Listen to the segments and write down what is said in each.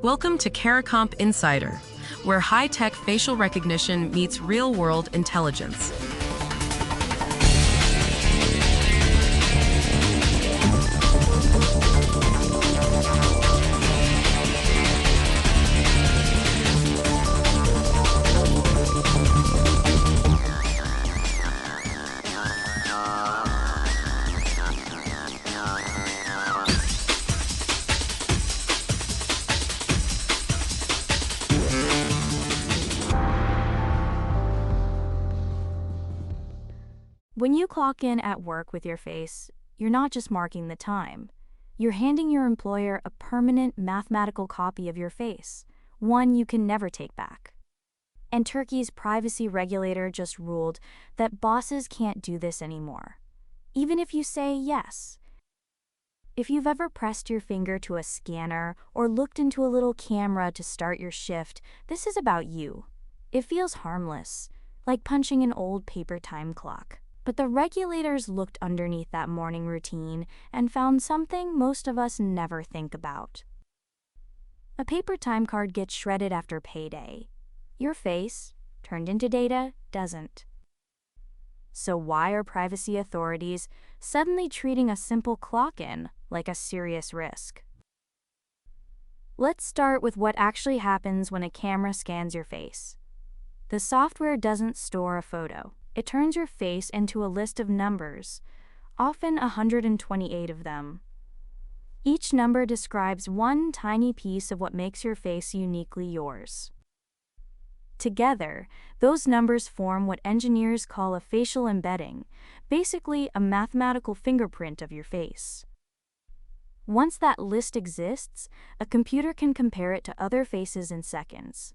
Welcome to CARICOMP Insider, where high-tech facial recognition meets real-world intelligence. When you clock in at work with your face, you're not just marking the time. You're handing your employer a permanent mathematical copy of your face, one you can never take back. And Turkey's privacy regulator just ruled that bosses can't do this anymore, even if you say yes. If you've ever pressed your finger to a scanner or looked into a little camera to start your shift, this is about you. It feels harmless, like punching an old paper time clock. But the regulators looked underneath that morning routine and found something most of us never think about. A paper time card gets shredded after payday. Your face, turned into data, doesn't. So why are privacy authorities suddenly treating a simple clock-in like a serious risk? Let's start with what actually happens when a camera scans your face. The software doesn't store a photo. It turns your face into a list of numbers, often 128 of them. Each number describes one tiny piece of what makes your face uniquely yours. Together, those numbers form what engineers call a facial embedding, basically a mathematical fingerprint of your face. Once that list exists, a computer can compare it to other faces in seconds.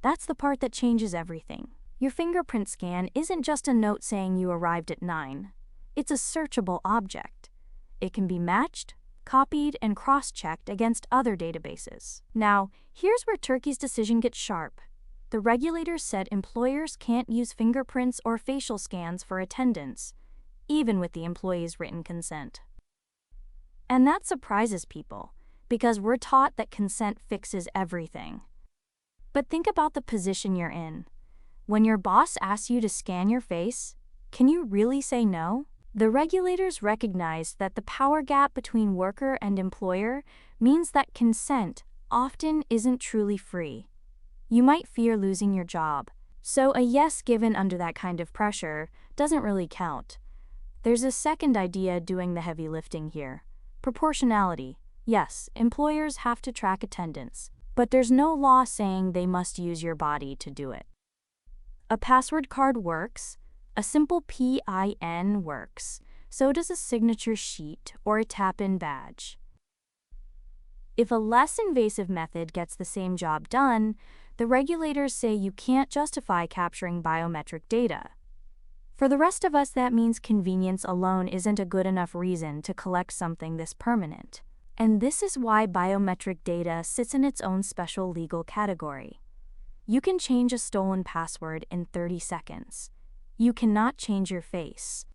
That's the part that changes everything. Your fingerprint scan isn't just a note saying you arrived at 9. It's a searchable object. It can be matched, copied, and cross-checked against other databases. Now, here's where Turkey's decision gets sharp. The regulators said employers can't use fingerprints or facial scans for attendance, even with the employee's written consent. And that surprises people, because we're taught that consent fixes everything. But think about the position you're in. When your boss asks you to scan your face, can you really say no? The regulators recognize that the power gap between worker and employer means that consent often isn't truly free. You might fear losing your job, so a yes given under that kind of pressure doesn't really count. There's a second idea doing the heavy lifting here: proportionality. Yes, employers have to track attendance, but there's no law saying they must use your body to do it. A password card works, a simple PIN works, so does a signature sheet or a tap-in badge. If a less invasive method gets the same job done, the regulators say you can't justify capturing biometric data. For the rest of us, that means convenience alone isn't a good enough reason to collect something this permanent. And this is why biometric data sits in its own special legal category. You can change a stolen password in 30 seconds. You cannot change your face.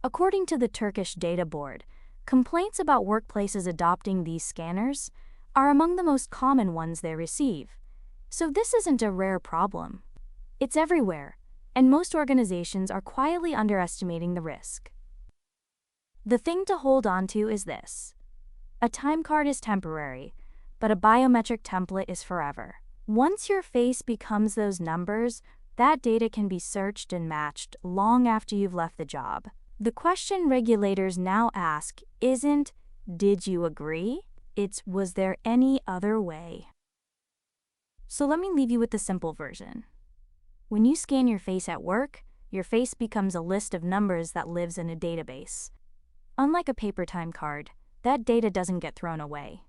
According to the Turkish Data Board, complaints about workplaces adopting these scanners are among the most common ones they receive. So this isn't a rare problem. It's everywhere, and most organizations are quietly underestimating the risk. The thing to hold on to is this: a time card is temporary, but a biometric template is forever. Once your face becomes those numbers, that data can be searched and matched long after you've left the job. The question regulators now ask isn't, did you agree? It's, was there any other way? So let me leave you with the simple version. When you scan your face at work, your face becomes a list of numbers that lives in a database. Unlike a paper time card, that data doesn't get thrown away.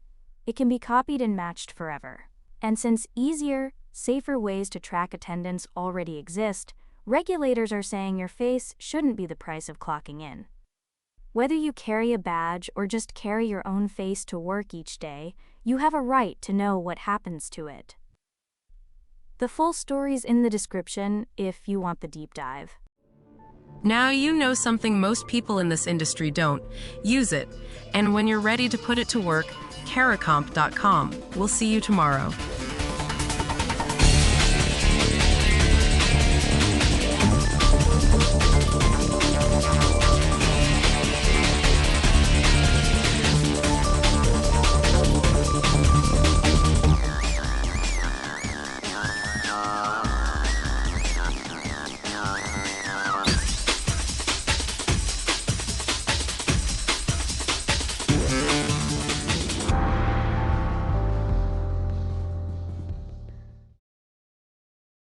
It can be copied and matched forever. And since easier, safer ways to track attendance already exist, regulators are saying your face shouldn't be the price of clocking in. Whether you carry a badge or just carry your own face to work each day, you have a right to know what happens to it. The full story's in the description if you want the deep dive. Now you know something most people in this industry don't. Use it. And when you're ready to put it to work, caracomp.com. We'll see you tomorrow.